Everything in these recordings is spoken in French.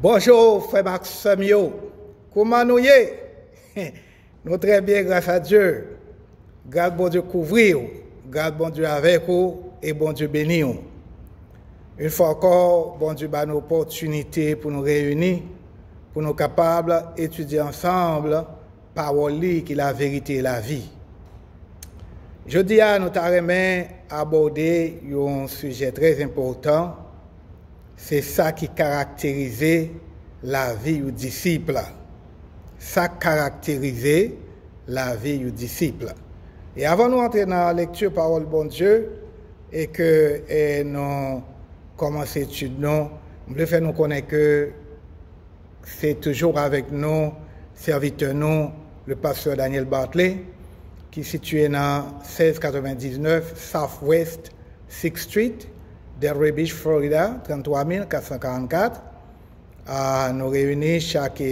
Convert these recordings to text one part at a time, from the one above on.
Bonjour, frère Maximio. Comment nous y est? Nous très bien, grâce à Dieu. Garde bon Dieu couvrir, garde bon Dieu avec vous et bon Dieu bénir. Une fois encore, bon Dieu a une opportunité pour nous réunir, pour nous capables d'étudier ensemble parole qui est la vérité et la vie. Je dis à nous aborder un sujet très important. C'est ça qui caractérise la vie du disciple. Ça caractérise la vie du disciple. Et avant de entrer dans la lecture parole bon Dieu et que nous commençons l'étude, nous voulons faire nous connaître que c'est toujours avec nous, serviteur nous, le pasteur Daniel Bartley, qui est situé dans 1699 Southwest 6th Street, Delray Beach, Florida, 33 444. Nous réunissons chaque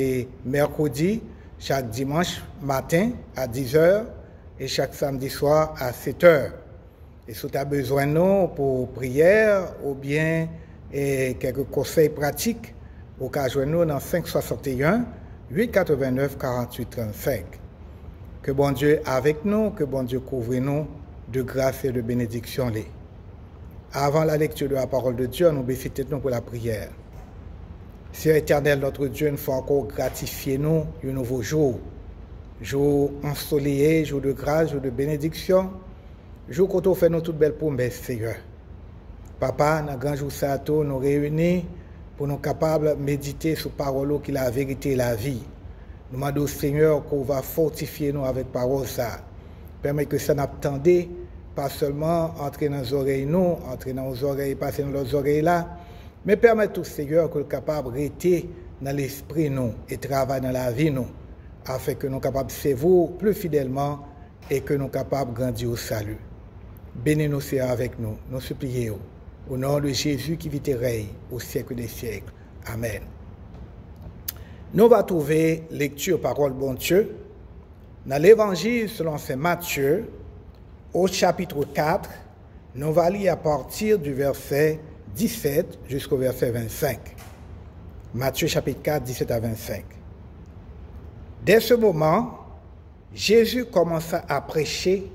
mercredi, chaque dimanche matin à 10h et chaque samedi soir à 7h. Et si tu as besoin de nous pour prière ou bien quelques conseils pratiques, vous pouvez joindre nous dans 561 889 48 35. Que bon Dieu avec nous, que bon Dieu couvre nous de grâce et de bénédiction. Avant la lecture de la parole de Dieu, nous baissons nous pour la prière. Seigneur éternel, notre Dieu, une fois encore, gratifiez-nous un nouveau jour. Jour ensoleillé, jour de grâce, jour de bénédiction. Jour qu'on nous fait nous toutes belles promesses, Seigneur. Papa, dans grand jour ça, nous réunis pour nous capables de méditer sur la parole qui est la vérité et la vie. Nous demandons, Seigneur, qu'on va fortifier nous avec la parole ça. Permet que ça n'attendait pas seulement entrer dans nos oreilles, nous, entrer dans nos oreilles, passer dans nos oreilles là, mais permettre au Seigneur que nous soyons capables de rester dans l'esprit nous et travailler dans la vie nous, afin que nous soyons capables de servir plus fidèlement et que nous soyons capables de grandir au salut. Bénis-nous, Seigneur, avec nous, nous supplions, au nom de Jésus qui vit et règne au siècle des siècles. Amen. Nous allons trouver lecture parole bon Dieu dans l'évangile selon saint Matthieu, au chapitre 4, nous allons lire à partir du verset 17 jusqu'au verset 25. Matthieu chapitre 4, 17 à 25. Dès ce moment, Jésus commença à prêcher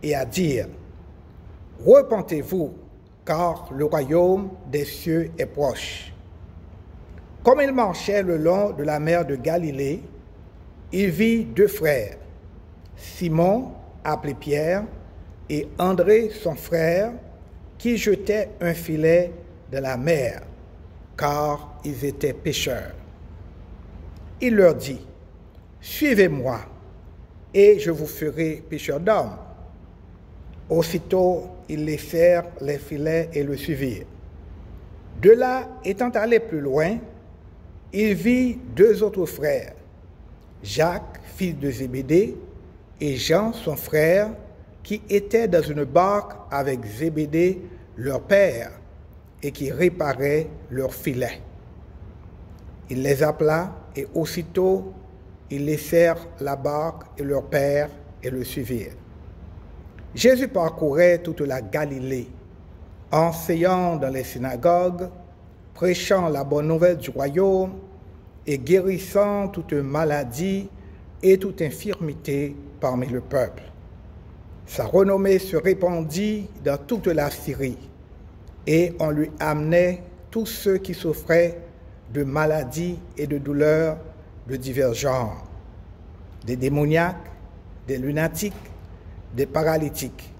et à dire, « Repentez-vous, car le royaume des cieux est proche. » Comme il marchait le long de la mer de Galilée, il vit deux frères, Simon, appelé Pierre, et André, son frère, qui jetaient un filet dans la mer, car ils étaient pêcheurs. Il leur dit, « Suivez-moi, et je vous ferai pêcheurs d'hommes. » Aussitôt, ils laissèrent les filets et le suivirent. De là, étant allé plus loin, il vit deux autres frères, Jacques, fils de Zébédée, et Jean, son frère, qui étaient dans une barque avec Zébédée, leur père, et qui réparaient leurs filets. Il les appela, et aussitôt, ils laissèrent la barque et leur père et le suivirent. Jésus parcourait toute la Galilée, enseignant dans les synagogues, prêchant la bonne nouvelle du royaume et guérissant toute maladie et toute infirmité parmi le peuple. Sa renommée se répandit dans toute la Syrie, et on lui amenait tous ceux qui souffraient de maladies et de douleurs de divers genres, des démoniaques, des lunatiques, des paralytiques,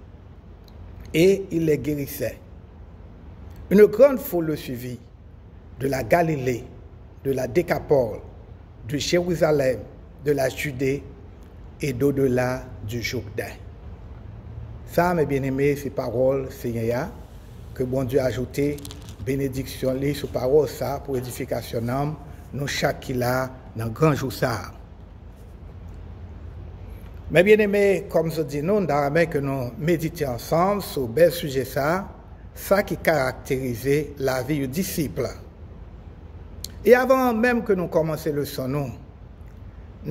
et il les guérissait. Une grande foule le suivit, de la Galilée, de la Décapole, de Jérusalem, de la Judée et d'au-delà du Jourdain. Ça, mes bien-aimés, ces paroles, Seigneur, que bon Dieu a ajouté, bénédiction, les sous paroles, ça, pour édification d'âme, nous chaque qui là, dans le grand jour, ça. Mes bien-aimés, comme je dis, nous, nous que nous méditions ensemble sur le bel sujet, ça qui caractérise la vie du disciple. Et avant même que nous commencions le son, nous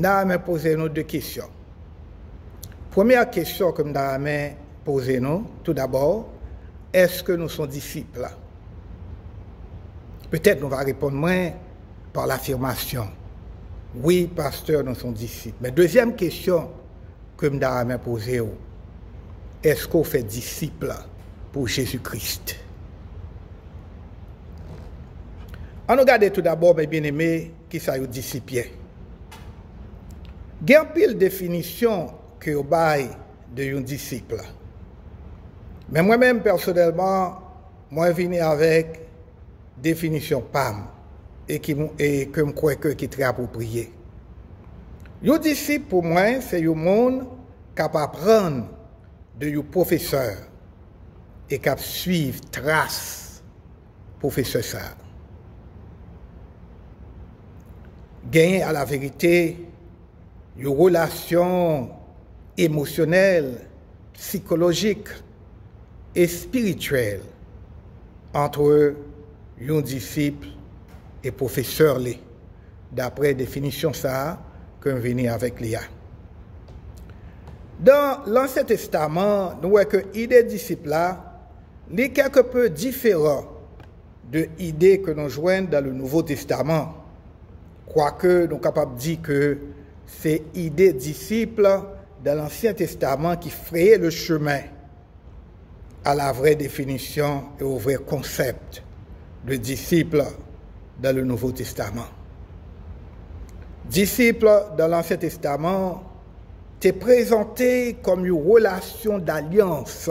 avons posé nous deux questions. Première question que nous avons posée, tout d'abord, est-ce que nous sommes disciples? Peut-être nous allons répondre moins par l'affirmation. Oui, pasteur, nous sommes disciples. Mais deuxième question que je me poser, est-ce qu'on fait disciple pour Jésus-Christ? On regarde tout d'abord, mes bien-aimés, qui ça y disciple. Il y a une pile définition que vous avez de un disciple. Mais moi-même, personnellement, moi, je viens avec définition PAM et que je crois que qui est très approprié. Un disciple, pour moi, c'est un monde capable d'apprendre de un professeur et capable de suivre trace professeur ça. Gagner à la vérité une relation émotionnelle, psychologique et spirituelle entre un disciple et professeur, d'après la définition ça que je viens avec l'IA. Dans l'Ancien Testament, nous voyons que l'idée de disciple là est quelque peu différent de l'idée que nous joignons dans le Nouveau Testament. Quoique nous sommes capables de dire que c'est l'idée de disciple dans l'Ancien Testament qui frayait le chemin à la vraie définition et au vrai concept de disciple dans le Nouveau Testament. Disciple dans l'Ancien Testament t'est présenté comme une relation d'alliance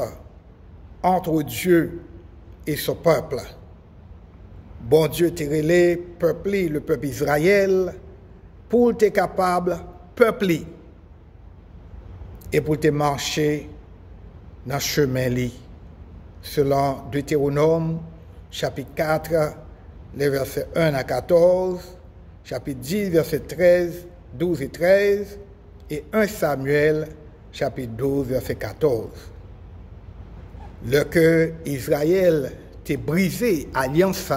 entre Dieu et son peuple. Bon Dieu t'a relé peupler le peuple Israël pour être capable de peupler et pour te marcher dans le chemin selon Deutéronome chapitre 4 les versets 1 à 14, chapitre 10 versets 13, 12 et 13 et 1 Samuel chapitre 12 verset 14. Le que Israël t'est brisé alliance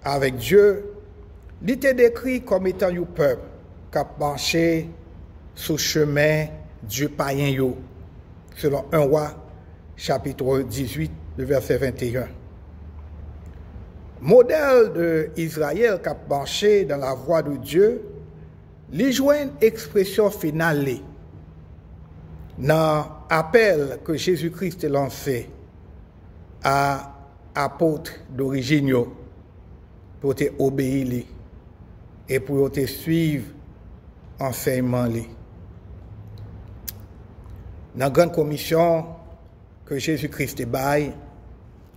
avec Dieu, il était décrit comme étant un peuple qui a marché sur le chemin Dieu païen, selon 1 Roi, chapitre 18, le verset 21. Modèle d'Israël qui a marché dans la voie de Dieu, il joue une expression finale dans l'appel que Jésus-Christ a lancé à apôtres d'origine pour te obéir et pour te suivre enseignement. Dans la grande commission que Jésus-Christ a baille,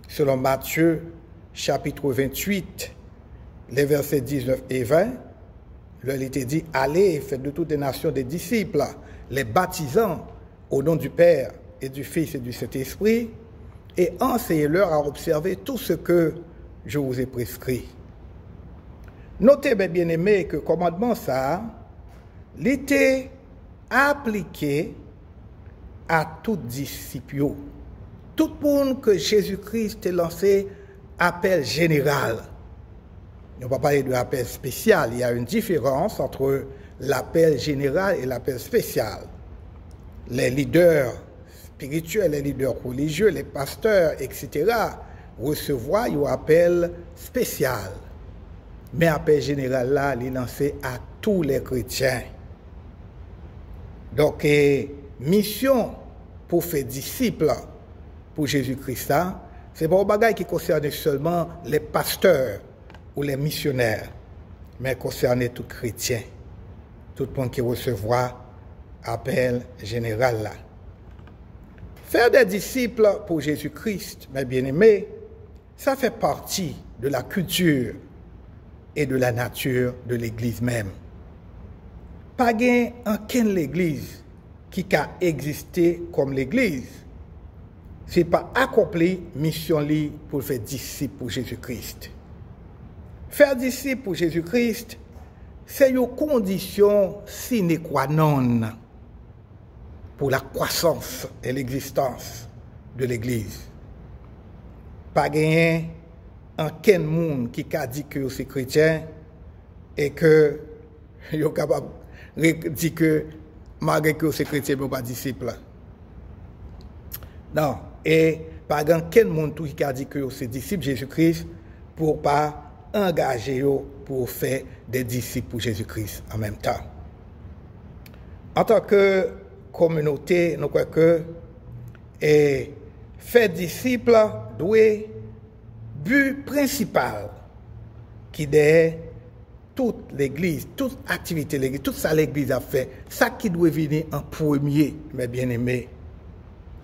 selon Matthieu, chapitre 28, les versets 19 et 20, il était dit, allez, faites de toutes les nations des disciples, les baptisant au nom du Père et du Fils et du Saint-Esprit, et enseignez-leur à observer tout ce que je vous ai prescrit. Notez, mes bien-aimés, que le commandement, ça, il était appliqué à tout disciple. Tout le monde que Jésus-Christ a lancé, appel général. On ne va pas parler de l'appel spécial. Il y a une différence entre l'appel général et l'appel spécial. Les leaders spirituels, les leaders religieux, les pasteurs, etc., recevoir un appel spécial. Mais l'appel général là, il est lancé à tous les chrétiens. Donc, mission pour faire disciples pour Jésus-Christ, c'est pas un bagage qui concerne seulement les pasteurs ou les missionnaires, mais concerne tout chrétien, tout le monde qui recevra appel général là. Faire des disciples pour Jésus-Christ, mes bien-aimés, ça fait partie de la culture et de la nature de l'Église même. Pas gain aucune l'Église qui a existé comme l'Église, c'est pas accompli mission li pour faire disciple pour Jésus-Christ. Faire disciple pour Jésus-Christ, c'est une condition sine qua non pour la croissance et l'existence de l'Église. Pas gagner aucun monde qui a dit que c'est chrétien et que il est capable de dire que malgré que c'est chrétien, mais pas disciple. Non, et pas aucun monde qui a dit que c'est disciple Jésus-Christ pour pas engagé pour faire des disciples pour Jésus-Christ en même temps. En tant que communauté, nous croyons que faire disciples doit but principal qui est toute l'église, toute activité de l'église, tout ça l'église a fait, ça qui doit venir en premier, mes bien-aimés,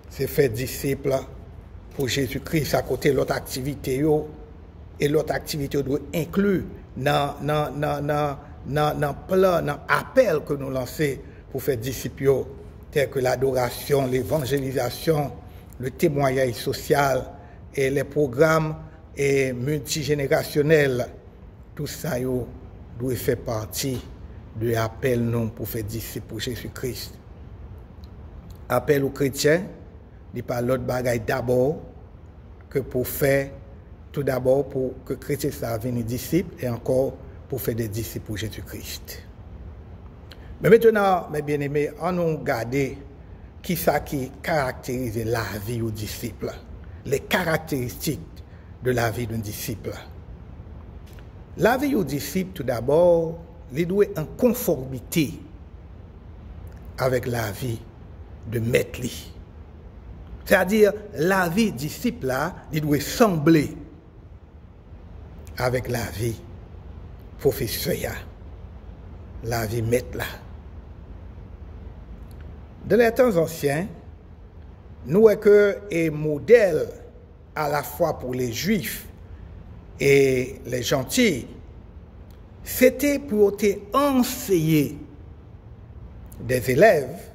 c'est faire disciples pour Jésus-Christ à côté de l'autre activité. Et l'autre activité doit inclure dans plan, dans appel que nous lançons pour faire disciples, tels que l'adoration, l'évangélisation, le témoignage social et les programmes multigénérationnels. Tout ça doit faire partie de l'appel non pour faire disciples pour Jésus-Christ. Appel aux chrétiens, il n'y a pas l'autre bagaille d'abord que pour faire, tout d'abord pour que les chrétiens soient devenus disciples et encore pour faire des disciples pour Jésus-Christ. Mais maintenant, mes bien-aimés, on nous regarde qui ça qui caractérise la vie aux disciples, les caractéristiques de la vie d'un disciple. La vie aux disciples, tout d'abord, il doit être en conformité avec la vie de maître. C'est-à-dire, la vie disciple, là, il doit sembler avec la vie professeur, la vie maître. Là. Dans les temps anciens, nous avons que un modèle à la fois pour les juifs et les gentils, c'était pour enseigner des élèves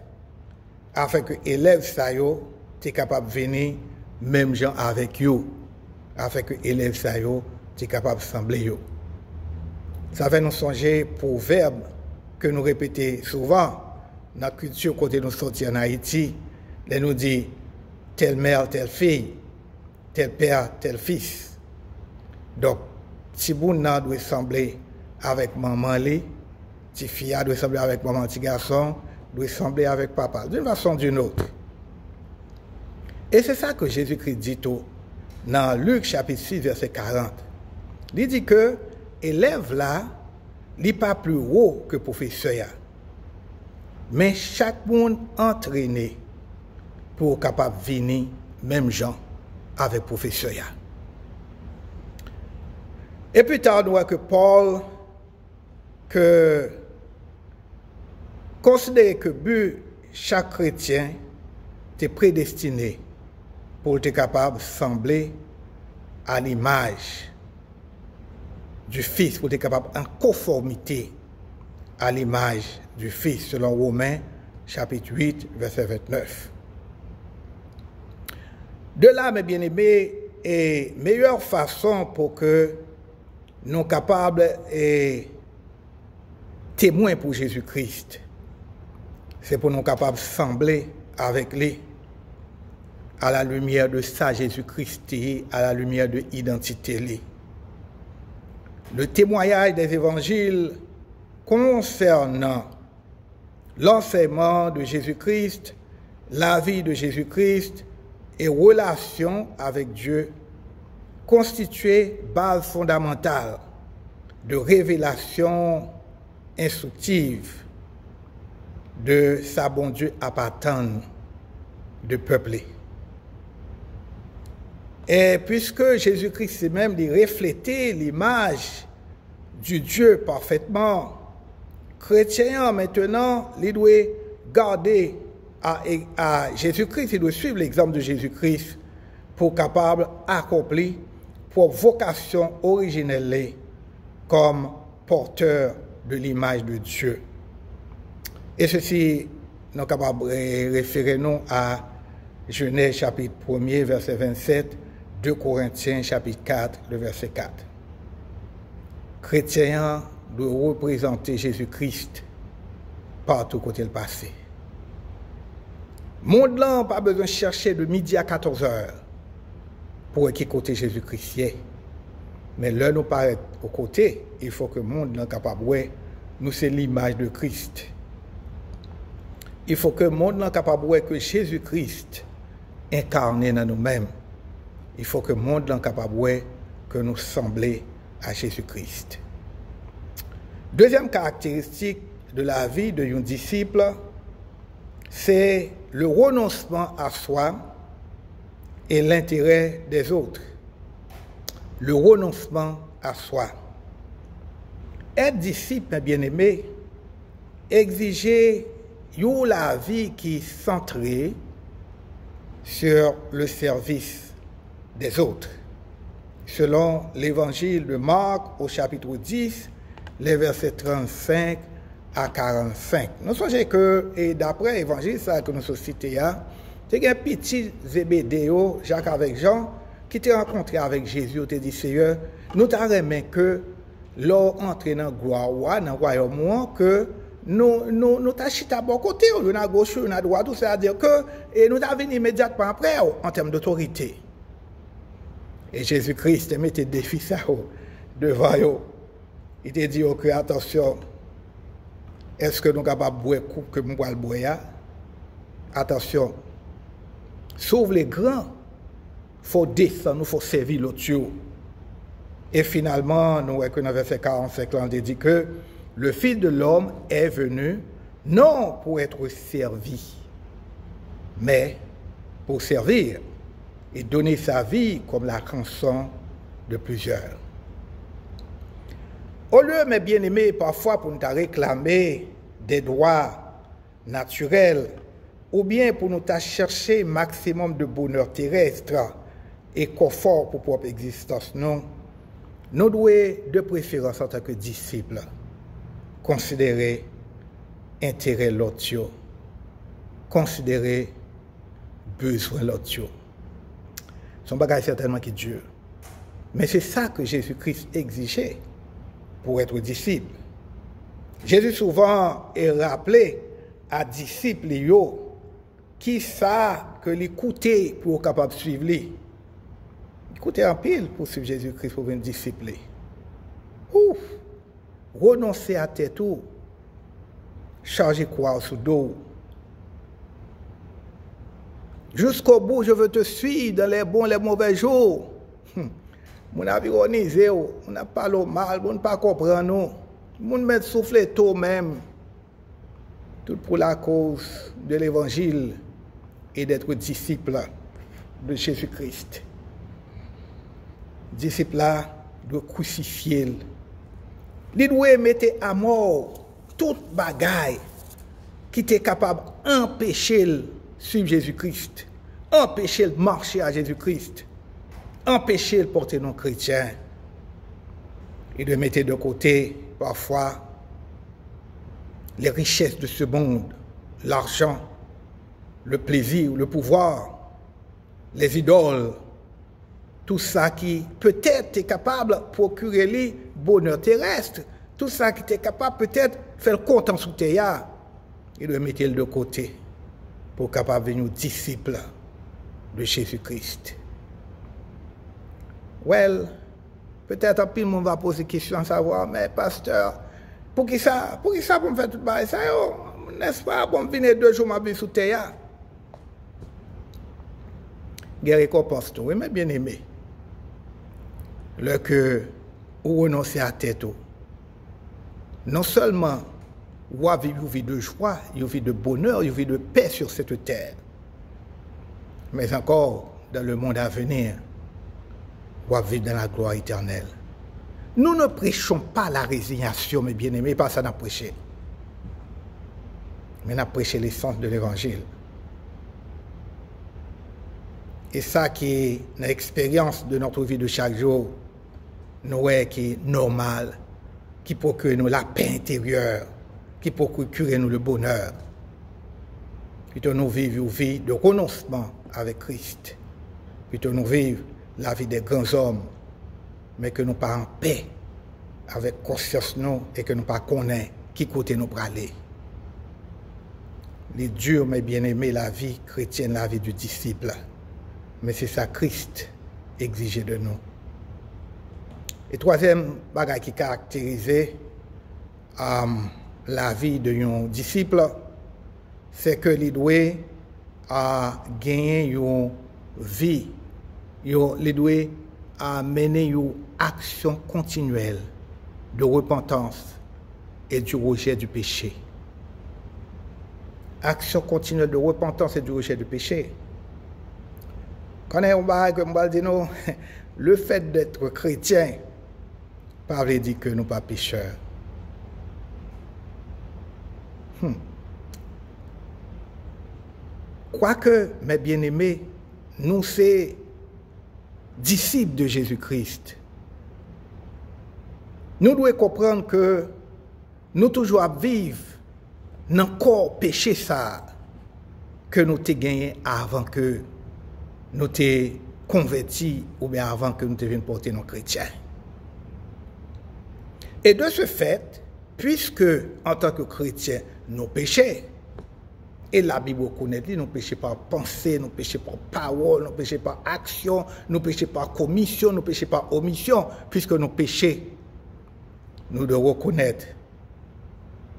afin que les élèves soient capables de venir même gens avec eux, afin que les élèves soient capables de sembler. Ça fait nous songer proverbe que nous répétons souvent dans la culture côté nous sortir en Haïti, les nous dit telle mère, telle fille, tel père, tel fils. Donc, si vous doit sembler avec maman, si fille doit sembler avec maman, petit garçon, doit sembler avec papa, d'une façon ou d'une autre. Et c'est ça que Jésus-Christ dit dans Luc chapitre 6, verset 40. Il dit que élève là, il n'est pas plus haut que professeur. Mais chaque monde entraîné pour capable de venir même gens avec professeur. Et plus tard, on voit que Paul considère que chaque chrétien est prédestiné pour être capable de sembler à l'image du Fils, pour être capable en conformité à l'image du Fils, selon Romains, chapitre 8, verset 29. De là, mes bien-aimés, et meilleure façon pour que nous soyons capables et témoins pour Jésus-Christ, c'est pour nous capables de sembler avec lui à la lumière de sa Jésus-Christ, à la lumière de l'identité. Le témoignage des évangiles concernant l'enseignement de Jésus-Christ, la vie de Jésus-Christ et relation avec Dieu constituait base fondamentale de révélation instructive de sa bon Dieu appartenant de peuplé. Et puisque Jésus-Christ lui-même reflétait l'image du Dieu parfaitement, chrétien maintenant, il doit garder à Jésus-Christ, il doit suivre l'exemple de Jésus-Christ pour capable d'accomplir pour vocation originelle comme porteur de l'image de Dieu. Et ceci, nous sommes capables de référer nous à Genèse chapitre 1er, verset 27, 2 Corinthiens chapitre 4, le verset 4. Chrétien doit représenter Jésus-Christ partout côté le passé. Monde là n'a pas besoin de chercher de midi à 14 heures pour écouter Jésus-Christ. Mais là, nous paraît au côté, il faut que le monde soit capable de nous, c'est l'image de Christ. Il faut que le monde soit capable de voir que Jésus-Christ incarné dans nous-mêmes. Il faut que le monde soit capable de voir que nous semblons à Jésus-Christ. Deuxième caractéristique de la vie d'un disciple, c'est le renoncement à soi et l'intérêt des autres. Le renoncement à soi. Être disciple, mes bien-aimés, exiger la vie qui est centrée sur le service des autres. Selon l'évangile de Marc au chapitre 10, les versets 35 à 45. Nous songez que, et d'après l'évangile que nous avons cité, c'est un petit Zébédéo, Jacques avec Jean, qui t'a rencontré avec Jésus, te dit, Seigneur, nous t'aimons que l'on entre dans la gloire, dans le royaume, que nous t'achètons à bon côté, on a gauche, on a droite, c'est-à-dire que nous t'avons immédiatement après en termes d'autorité. Et Jésus-Christ mettait des défis devant eux. Il te dit que attention, est-ce que nous sommes capables de boire coupe que nous pouvons boire? Attention, sauve les grands, il faut descendre, il faut servir l'autre. Et finalement, nous voyons que dans le verset 45, on dit que le Fils de l'homme est venu non pour être servi, mais pour servir et donner sa vie comme la rançon de plusieurs. Au lieu, mes bien-aimés, parfois pour nous réclamer des droits naturels ou bien pour nous chercher maximum de bonheur terrestre et confort pour propre existence, nous devons, de préférence en tant que disciples, considérer intérêt l'autre, considérer besoin l'autre. Son bagage certainement qui est dur. Mais c'est ça que Jésus-Christ exigeait pour être disciple. Jésus souvent est rappelé à disciples qui savent que l'écouter pour être capable de suivre lui. Écoutez en pile pour suivre Jésus-Christ pour être disciple. Ouf! Renoncer à tête tout, charger quoi sous dos. Jusqu'au bout, je veux te suivre dans les bons et les mauvais jours. Mon avironisé, on n'a pas le mal, on ne pas comprendre nous. Mon met souffler tôt même. Tout pour la cause de l'évangile et d'être disciple de Jésus-Christ. Disciple là doit crucifier. Il doit mettre à mort toute bagaille qui est capable d'empêcher de suivre Jésus-Christ, empêcher de marcher à Jésus-Christ, empêcher de porter nos chrétiens. Il doit mettre de côté parfois les richesses de ce monde, l'argent, le plaisir, le pouvoir, les idoles, tout ça qui peut-être est capable de procurer le bonheur terrestre, tout ça qui est capable peut-être de faire content sous terre, il doit mettre de côté pour capable de devenir disciple de Jésus-Christ. Well, peut-être un peu le monde va poser question à savoir, mais pasteur, pour qui ça pour me faire tout ça, n'est-ce pas, pour me venir 2 jours ma vie sous terre? Guerre récompense tout, oui, mais bien aimé. Le que ou renoncer à tête, non seulement ou vivre une vie de joie, une vie de bonheur, une vie de paix sur cette terre, mais encore dans le monde à venir, ou vivre dans la gloire éternelle. Nous ne prêchons pas la résignation, mes bien-aimés, pas ça n'a prêché. Mais nous prêché l'essence de l'évangile. Et ça qui est l'expérience de notre vie de chaque jour, nous qui est normal, qui procure nous la paix intérieure, qui procure nous le bonheur. Plutôt nous vivre une vie de renoncement avec Christ. Plutôt nous vivre la vie des grands hommes, mais que nous pas en paix avec conscience nous et que nous pas connaissons qui côté nous aller. Les durs, mais bien-aimés, la vie chrétienne, la vie du disciple. Mais c'est ça Christ exige de nous. Et troisième bagage qui caractérise la vie de un disciple, c'est que il doit gagner une vie, il doit à mener une action continuelle de repentance et du rejet du péché. Action continuelle de repentance et du rejet du péché. Quand on va dire non, le fait d'être chrétien, pas veut dire que nous ne sommes pas pécheurs. Quoique, mes bien-aimés, nous sommes disciples de Jésus-Christ. Nous devons comprendre que nous toujours vivre dans le corps péché ça que nous avons gagné avant que nous t'es convertis ou bien avant que nous devions porter nos chrétiens. Et de ce fait, puisque en tant que chrétiens, nous péchons, et la Bible reconnaît, nous péchons par pensée, nous péchons par parole, nous péchons par action, nous péchons par commission, nous péchons par omission, puisque nous péchons, nous devons reconnaître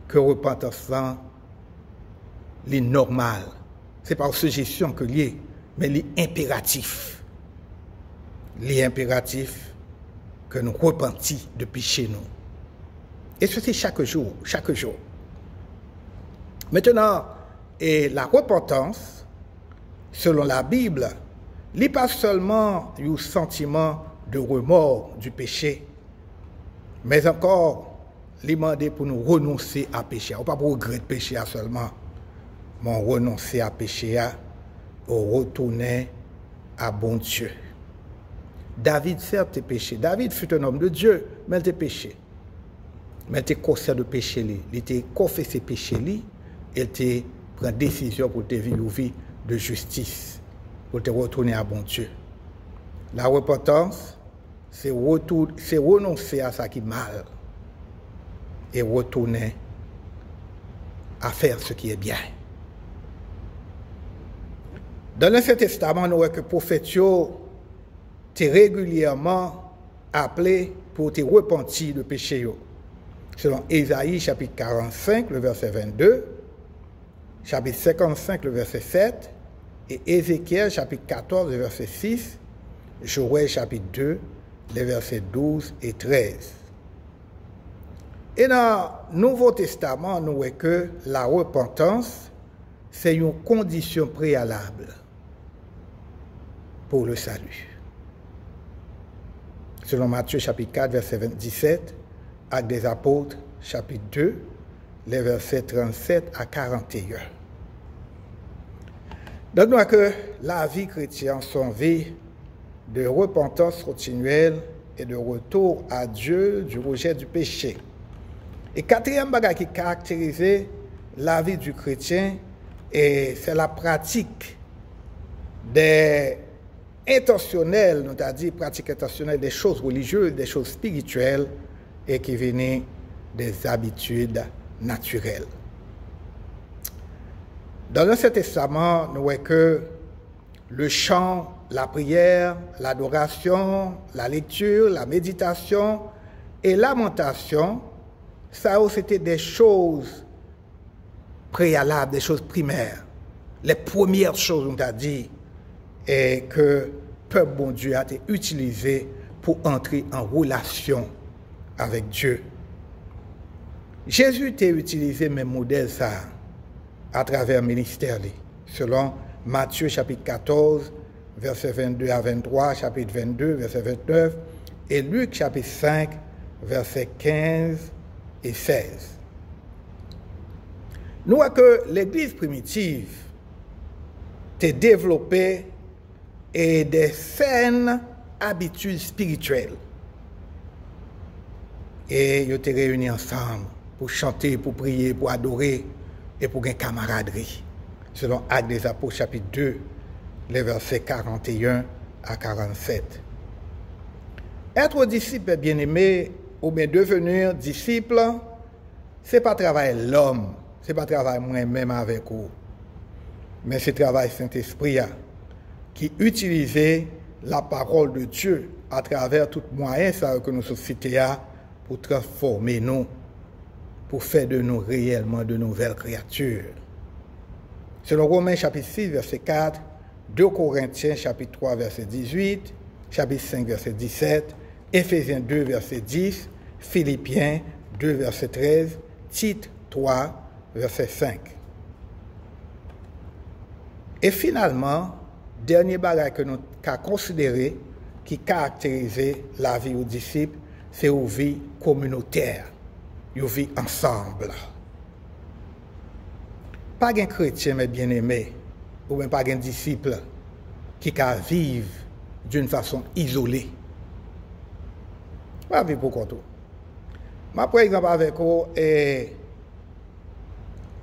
que repentance est normal. Ce n'est pas une suggestion que lié, mais l'impératif. L'impératif que nous repentis de péché nous. Et ceci chaque jour, chaque jour. Maintenant, et la repentance, selon la Bible, n'est pas seulement un sentiment de remords du péché, mais encore demander pour nous renoncer à péché. On ne pas pour regretter péché seulement, mais renoncer à péché, au retourner à bon Dieu. David, certes, était péché. David fut un homme de Dieu, mais il était péché. Mais il était conscient de péché. Il était confessé péché. Il était pris décision pour te vivre une vie de justice, pour te retourner à bon Dieu. La repentance, c'est renoncer à ce qui est mal et retourner à faire ce qui est bien. Dans l'Ancien Testament, nous voyons que le prophète t'est régulièrement appelé pour te repentir de péché. Selon Ésaïe, chapitre 45, le verset 22, chapitre 55, le verset 7, et Ézéchiel, chapitre 14, le verset 6, Joël, chapitre 2, les versets 12 et 13. Et dans le Nouveau Testament, nous voyons que la repentance, c'est une condition préalable pour le salut. Selon Matthieu, chapitre 4, verset 17, Actes des Apôtres, chapitre 2, les versets 37 à 41. Donc, nous voyons que la vie chrétienne, son vie de repentance continuelle et de retour à Dieu du rejet du péché. Et quatrième bagage qui caractérise la vie du chrétien, c'est la pratique des intentionnelles, nous avons dit pratique intentionnelle des choses religieuses, des choses spirituelles et qui viennent des habitudes naturelles. Dans l'Ancien Testament, nous voyons que le chant, la prière, l'adoration, la lecture, la méditation et lamentation, ça c'était des choses préalables, des choses primaires. Les premières choses, on a dit, est que le peuple bon Dieu a été utilisé pour entrer en relation avec Dieu. Jésus a utilisé mes modèles ça à travers le ministère, selon Matthieu chapitre 14, verset 22 à 23, chapitre 22, verset 29, et Luc chapitre 5, verset 15 et 16. Nous voyons que l'Église primitive a développé des saines habitudes spirituelles. Et ils étaient réunis ensemble pour chanter, pour prier, pour adorer et pour une camaraderie. Selon Actes des Apôtres, chapitre 2, les versets 41 à 47. Être disciple, bien-aimé, ou bien devenir disciple, ce n'est pas travail l'homme, ce n'est pas travail moi-même avec vous, mais c'est travail Saint-Esprit qui utilise la parole de Dieu à travers tout moyen que nous sociétés pour transformer nous, pour faire de nous réellement de nouvelles créatures. Selon Romains chapitre 6, verset 4, 2 Corinthiens chapitre 3, verset 18, chapitre 5, verset 17, Éphésiens 2, verset 10, Philippiens 2, verset 13, Tite 3, verset 5. Et finalement, dernier bagage que nous avons considéré qui caractérisait la vie aux disciples, c'est une vie communautaire, une vie ensemble. Pas un chrétien, mais bien-aimé, ou même pas un disciple qui vivre d'une façon isolée. Pas vivre pour tout. Moi, par exemple, avec vous,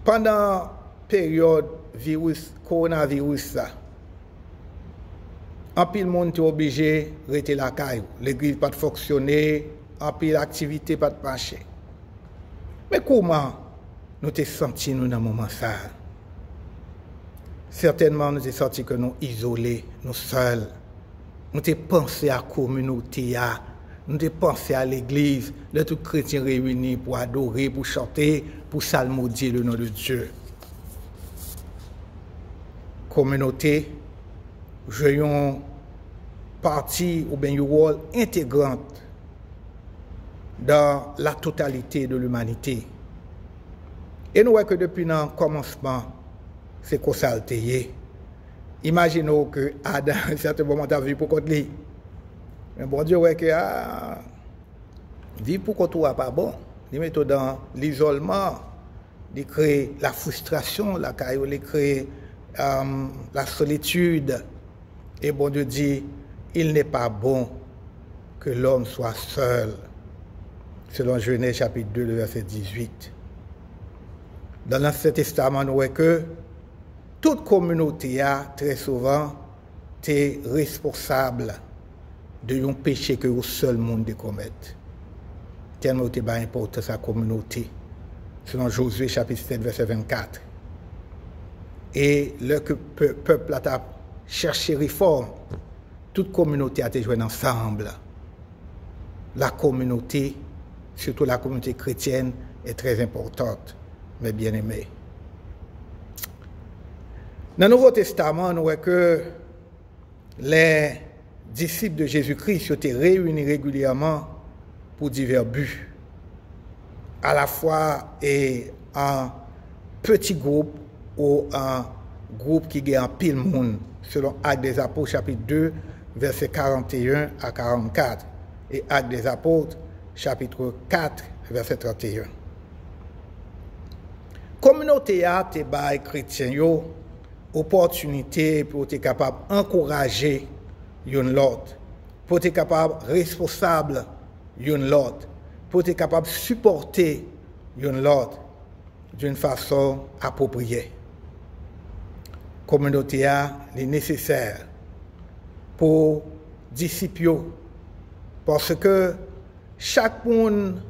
pendant la période coronavirus, en pile le monde est obligé de rester la caille. L'église pas de fonctionner, en pile l'activité pas de marcher. Mais comment nous te senti nous dans ce moment ça? Certainement nous te senti que nous isolés, nous seuls. Nous te pensé à la communauté, nous te pensé à l'église, de tous les chrétiens réunis pour adorer, pour chanter, pour psalmodier le nom de Dieu. Communauté, jouons partie ou bien un rôle intégrant dans la totalité de l'humanité. Et nous voyons que depuis le commencement, c'est qu'on s'est altéré. Imaginons que Adam, à un certain moment, a vu pour contre lui. Mais bon Dieu, ouais que vivre pour contre toi pas bon. Il met dans l'isolement, il crée la frustration, il crée la solitude. Et bon Dieu dit, il n'est pas bon que l'homme soit seul. Selon Genèse chapitre 2, verset 18. Dans l'Ancien Testament, nous voyons que toute communauté a très souvent été responsable de un péché que le seul monde commet. Tellement c'est important sa communauté. Selon Josué chapitre 7, verset 24. Et le peuple a cherché réforme, toute communauté a été jouée ensemble. La communauté, surtout la communauté chrétienne, est très importante, mes bien-aimés. Dans le Nouveau Testament, nous voyons que les disciples de Jésus-Christ étaient réunis régulièrement pour divers buts, à la fois en petits groupes ou en groupes qui gagnent pile monde, selon Actes des Apôtres, chapitre 2, versets 41 à 44, et Actes des Apôtres, chapitre 4, verset 31. Communauté a te bay chrétien yo opportunité pour être capable d'encourager yon l'autre, pour être capable responsable yon l'autre, pour être capable de supporter yon l'autre d'une façon appropriée. Communauté a est nécessaire pour disciples parce que chaque monde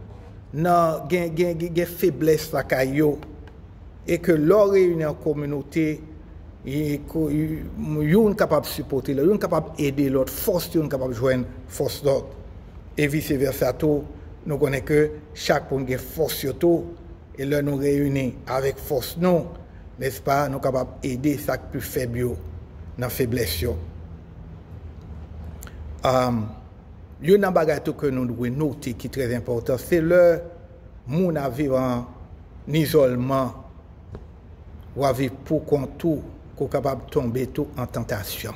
a une faiblesse la caillou et que leur réunion en communauté yon capable de supporter l'autre, yon capable d'aider l'autre, force yon capable de joindre force l'autre et vice versa tout. Nous connaissons que chaque monde a force sur tout et là nous réunissons avec force nous, n'est-ce pas, nous sommes capables d'aider ça plus faible dans la faiblesse. Il y a un bagage que nous devons noter qui est très important, c'est le monde à vivre en isolement ou à vivre pour qu'on tout, qu'on est capable de tomber tout en tentation.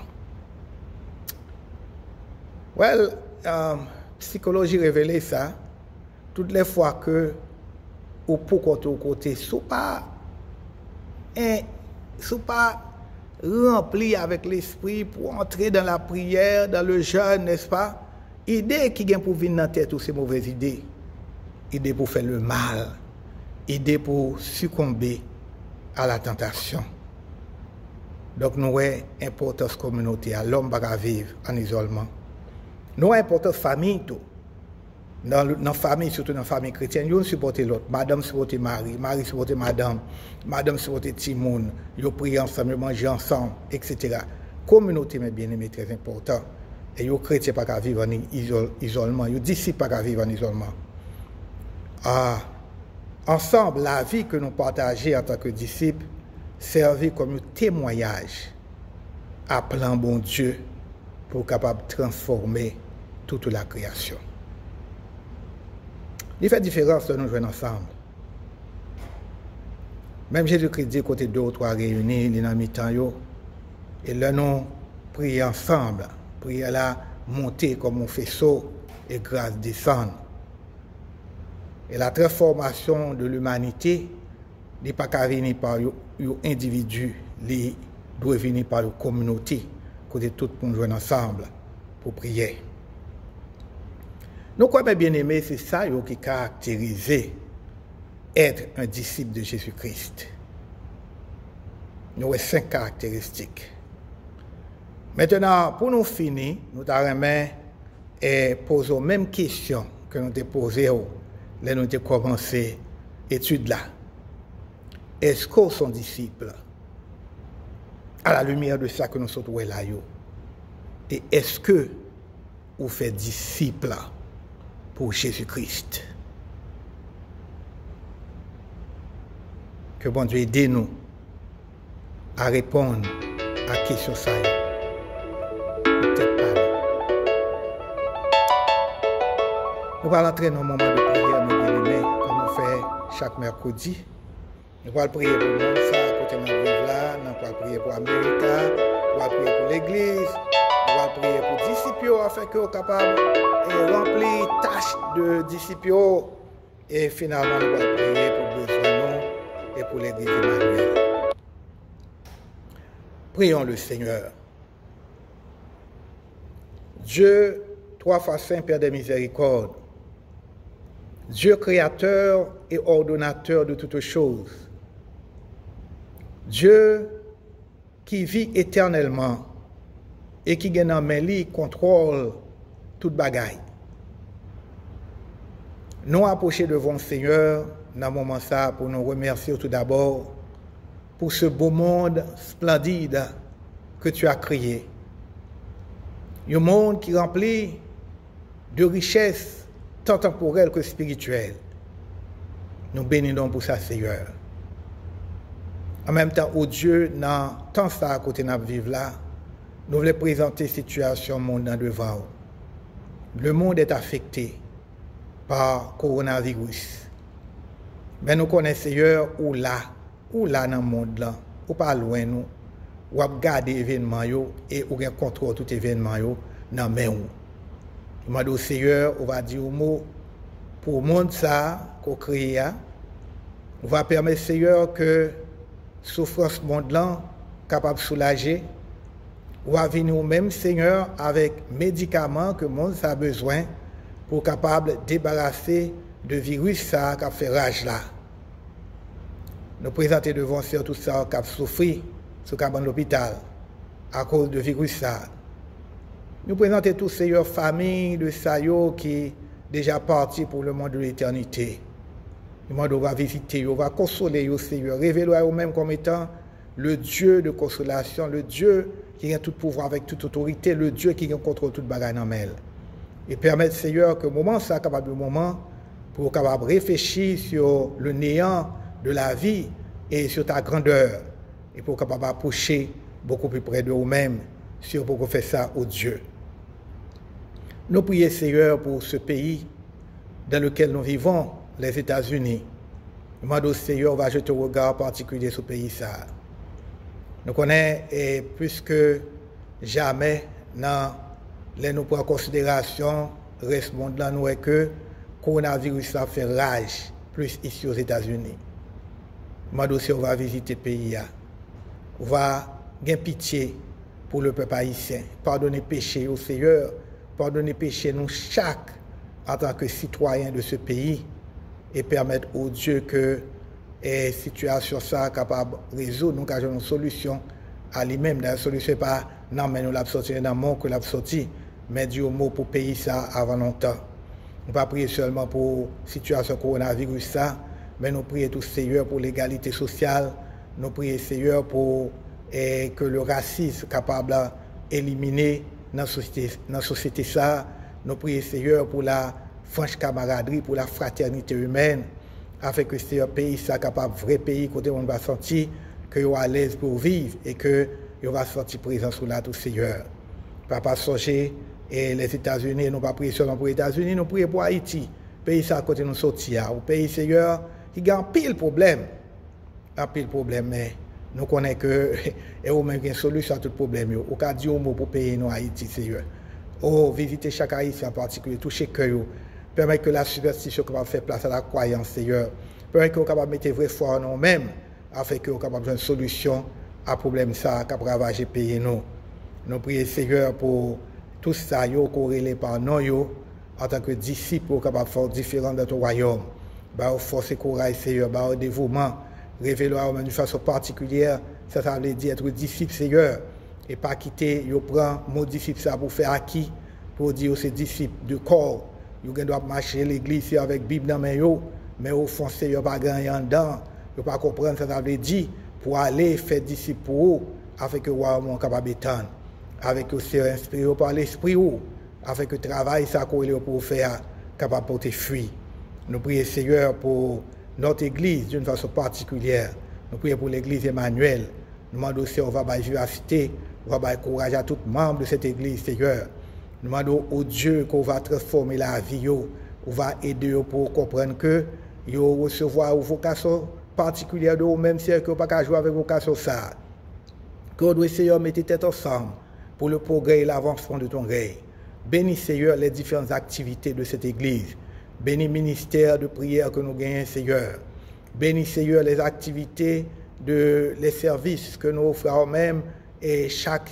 Well, psychologie révèle ça, toutes les fois que ou pour qu'on tout côté, sous pas rempli avec l'esprit pour entrer dans la prière, dans le jeûne, n'est-ce pas? Idée qui vient pour venir dans la tête, ces mauvaises idées. Idée pour faire le mal. Idée pour succomber à la tentation. Donc, nous avons une importance communauté. L'homme ne va pas vivre en isolement. Nous avons une importance famille. Tout. Dans la famille, surtout dans la famille chrétienne, ils supportent l'autre. Madame supporte Marie, Marie supporte Madame, Madame supporte Timoun, ils prient ensemble, ils mangent ensemble, etc. Communauté, mes bien-aimés, très important. Et les chrétiens ne peuvent pas vivre en isolement, les disciples ne peuvent pas vivre en isolement. Ensemble, la vie que nous partageons en tant que disciples servit comme un témoignage à plein bon Dieu pour capable de transformer toute la création. Il fait différence de nous jouer ensemble. Même Jésus-Christ dit côté 2 ou 3 réunis, il est dans mi-temps, et là nous prions ensemble, prions là, monter comme un faisceau et grâce descendre. Et la transformation de l'humanité n'est pas qu'à venir par un individu, il doit venir par une communauté, côté tout le monde jouer ensemble pour prier. Nous croyons bien aimé, c'est ça qui caractérise être un disciple de Jésus-Christ. Nous avons 5 caractéristiques. Maintenant, pour nous finir, nous allons poser les mêmes questions que nous avons posées quand nous avons commencé l'étude là. Est-ce qu'on sont disciples à la lumière de ça que nous sommes là? Et est-ce que vous faites disciples pour Jésus-Christ? Que bon Dieu aide nous à répondre à la question ça. Peut-être pas. Nous allons entrer dans un moment de prière, mes bien-aimés, comme on fait chaque mercredi. Nous allons prier pour le monde, ça, à côté de notre vivre là. Nous allons prier pour l'Amérique, nous allons prier pour l'Église, nous allons prier pour les disciples afin qu'ils soient capables de remplir les tâches de disciples. Et finalement, nous allons prier pour besoin nous et pour l'Église Emmanuel. Prions le Seigneur. Dieu, 3 fois saint, Père des miséricordes, Dieu créateur et ordonnateur de toutes choses, Dieu qui vit éternellement et qui gagne en main lui contrôle toute bagaille. Nous approchons devant le Seigneur dans ce moment ça pour nous remercier tout d'abord pour ce beau monde splendide que tu as créé. Un monde qui est rempli de richesses tant temporelles que spirituelles. Nous bénissons pour ça, Seigneur. En même temps, au Dieu, dans tant ça à côté de nous vivre là, nous voulons présenter la situation du monde devant nous. Le monde est affecté par le coronavirus. Mais nous connaissons, Seigneur, où là dans le monde là, ou pas loin nous, ou à garder l'événement et ou contrôle tout événement dans main où. Je m'adore Seigneur, on va dire un mot pour le monde ça qu'on crée. On va permettre Seigneur que souffrance monde là capable de soulager. On va venir au même Seigneur avec médicaments que le monde a besoin pour capable de débarrasser de virus ça qui a fait rage là. Nous présenter devant Seigneur tout ça qui a souffert sur l'hôpital à cause de virus ça. Nous présentons tous Seigneur famille de Sayo qui est déjà parti pour le monde de l'éternité. Nous va visiter, on va consoler au Seigneur, révéler à eux-mêmes comme étant le Dieu de consolation, le Dieu qui a tout pouvoir avec toute autorité, le Dieu qui contrôle toute bagarre en elle. Et permettre Seigneur que le moment ça capable de moment pour capable réfléchir sur le néant de la vie et sur ta grandeur et pour capable approcher beaucoup plus près de nous-mêmes sur pour faire ça au Dieu. Nous prions Seigneur pour ce pays dans lequel nous vivons, les États-Unis. Nous demandons Seigneur, on va jeter un regard particulier sur ce pays ça. Nous connaissons et plus que jamais dans les nous prenons en considération reste monde là nous est que le coronavirus a fait rage plus ici aux États-Unis. Nous demandons si on va visiter le pays là. On va avoir pitié pour le peuple haïtien. Pardonner péché au Seigneur. Pardonner péché nous chaque en tant que citoyens de ce pays et permettre au Dieu que la situation ça capable de résoudre, nous avons une solution à lui-même. La solution n'est pas non mais nous l'avons sorti dans le monde que l'avons sorti, mais du mot pour payer ça avant longtemps. Nous ne pas prier seulement pour la situation coronavirus ça, mais nous prions tout Seigneur pour l'égalité sociale, nous prions Seigneur pour que le racisme capable d'éliminer dans la société ça, nous prions Seigneur pour la franche camaraderie, pour la fraternité humaine, afin que ce pays soit capable, vrai pays, côté où on va sentir que est à l'aise pour vivre et que on va sentir présent sous là tout Seigneur. Pas songer et les États-Unis, nous pas prier seulement pour les États-Unis, nous prions pour Haïti, pays ça à côté nous sortir, au pays Seigneur qui a un pile problème, mais nous connaissons que et au même une solution à tout problème. Au cas du mot pour payer nous Haïti Seigneur. Oh, visiter chaque Haïtien en particulier, toucher cœur, permettre que la superstition capable faire place à la croyance Seigneur, permettre que nous capable mettre vraie foi en nous-mêmes, afin que nous capable une solution à problème ça qui a ravager pays nous. Nous prions Seigneur pour tout ça yo corrélé par nous en tant que disciples capable faire différent dans ton royaume. Bah force et courage Seigneur, bah dévouement, révèle-nous d'une façon particulière, ça veut dire être disciple Seigneur et pas quitter yo prend mon disciple ça pour faire acquis pour dire aux disciples de corps, yo doit marcher l'église avec Bible dans main yo, mais au fond Seigneur pas gagner dedans, yo pas comprendre ça veut dire pour aller faire disciple pour eux afin que royaume capable d'étendre. Avec que c'est inspiré par l'esprit ou avec que le travail ça pour faire capable porter fruit. Nous prions Seigneur pour notre église d'une façon particulière. Nous prions pour l'église Emmanuel. Nous demandons aussi on va bailler vivacité, on va encourager à tout membre de cette église Seigneur. Nous demandons au Dieu qu'on va transformer la vie, on va aider pour comprendre que yo recevoir une vocation particulière de même si on pas qu'à jouer avec vocation ça. Que doit Seigneur mettre tête ensemble pour le progrès et l'avancement de ton règne. Bénis Seigneur les différentes activités de cette église. Bénis le ministère de prière que nous gagnons Seigneur. Bénis Seigneur les activités les services que nous offrons même et chaque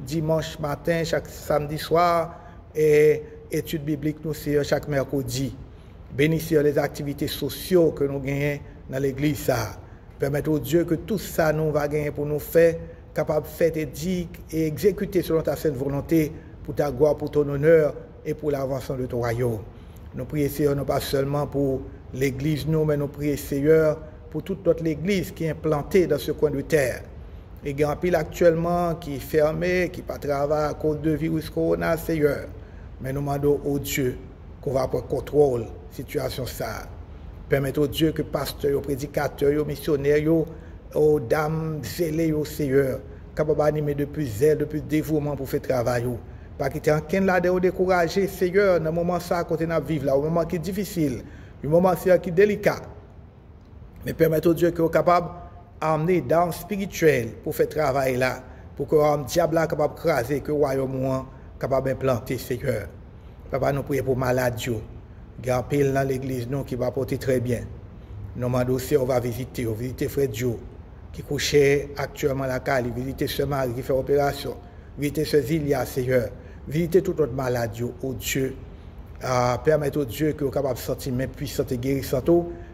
dimanche matin, chaque samedi soir et études bibliques nous Seigneur chaque mercredi. Bénis Seigneur les activités sociales que nous gagnons dans l'église ça. Permettez au Dieu que tout ça nous va gagner pour nous faire capable de faire et dire et exécuter selon ta sainte volonté pour ta gloire, pour ton honneur et pour l'avancement de ton royaume. Nous prions Seigneur, non pas seulement pour l'église, nous, mais nous prions Seigneur pour toute notre église qui est implantée dans ce coin de terre. Et il y a un pile actuellement qui est fermé, qui ne travaille pas à cause de virus corona, Seigneur. Mais nous demandons au Dieu qu'on va prendre contrôle de la situation ça. Permettez au Dieu que pasteurs, prédicateurs, missionnaires, aux dames zélées au Seigneur, capable d'animer de plus zèle, de plus dévouement pour faire travail. Pas quitter en qu'un là de décourager, Seigneur, dans le moment ça, côté nous vivre là, au moment qui est difficile, le moment qui est délicat. Mais permettez au Dieu que vous capable d'amener dans le spirituel pour faire travail là, pour que le diable là capable de craser, que le royaume capable d'implanter, Seigneur. Papa, nous prions pour malades. Il y a un pile dans l'église nous qui va porter très bien. Nous demandons aussi, on va visiter Frère Joe, qui couchait actuellement à la Cali, visiter ce mari qui fait opération, visiter ce Zilia, Seigneur, visiter tout autre maladie, au Dieu, permettre au Dieu que vous capable de sortir même puissante et guérissante,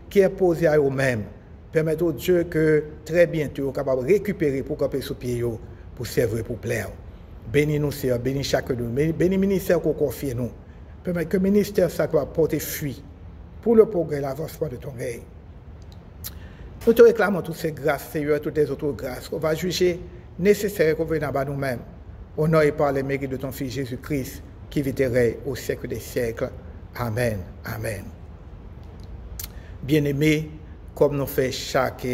qui est posé à eux-mêmes. Permettre au Dieu que très bientôt, vous capable de récupérer pour camper sous pied, pour servir, pour plaire. Bénis-nous, Seigneur, bénis chacun de nous, bénis le ministère qu'on confie nous. Permettre que le ministère ça va porter fruit pour le progrès et l'avancement de ton règne. Nous te réclamons toutes ces grâces, Seigneur, toutes les autres grâces qu'on va juger nécessaires qu'on vienne à nous-mêmes. Au nom et par les mérites de ton Fils Jésus-Christ, qui vit et règne au siècle des siècles. Amen. Amen. Bien-aimés, comme nous faisons chaque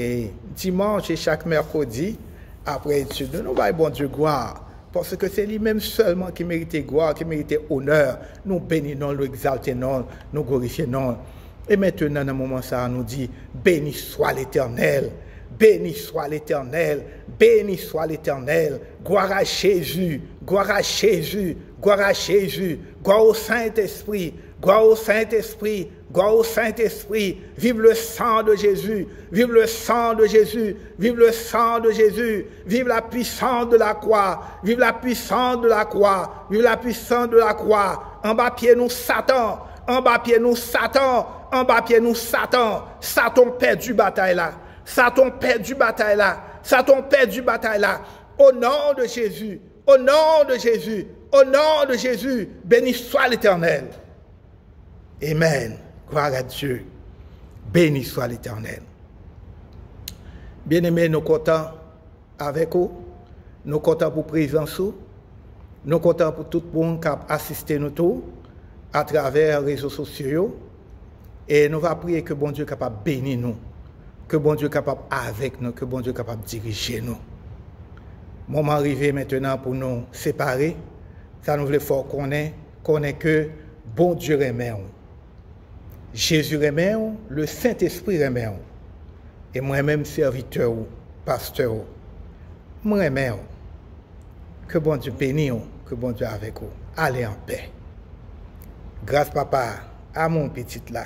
dimanche et chaque mercredi, après étude, nous allons bon Dieu gloire. Parce que c'est lui-même seulement qui mérite gloire, qui mérite honneur. Nous bénissons, nous exaltons, nous glorifions. Et maintenant, dans un moment ça, nous dit, béni soit l'Éternel, béni soit l'Éternel, béni soit l'Éternel. Gloire à Jésus, gloire à Jésus, gloire à Jésus, gloire au Saint-Esprit, gloire au Saint-Esprit, gloire au Saint-Esprit. Vive le sang de Jésus, vive le sang de Jésus, vive le sang de Jésus, vive la puissance de la croix, vive la puissance de la croix, vive la puissance de la croix. En bas pied nous Satan, en bas pied nous Satan, en bas pied nous Satan. Satan perdu bataille là, Satan perdu bataille là, Satan perdu bataille là. Au nom de Jésus, au nom de Jésus, au nom de Jésus, béni soit l'Éternel. Amen. Gloire à Dieu. Béni soit l'Éternel. Bien-aimés, nous comptons avec vous. Nous comptons pour présence. Nous comptons pour tout le monde qui a assisté nous tous à travers les réseaux sociaux. Et nous allons prier que bon Dieu est capable de bénir nous. Que bon Dieu est capable avec nous. Que bon Dieu est capable de diriger nous. Moment arrivé maintenant pour nous séparer. Ça nous voulait fort connaît que bon Dieu remet. Jésus remet, le Saint-Esprit remet. Et moi-même, serviteur, pasteur, moi remet. Que bon Dieu bénisse, que bon Dieu avec vous. Allez en paix. Grâce, papa, à mon petit là,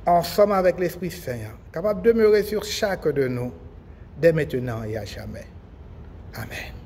ensemble avec l'Esprit Saint, capable de demeurer sur chaque de nous, dès maintenant et à jamais. Amen.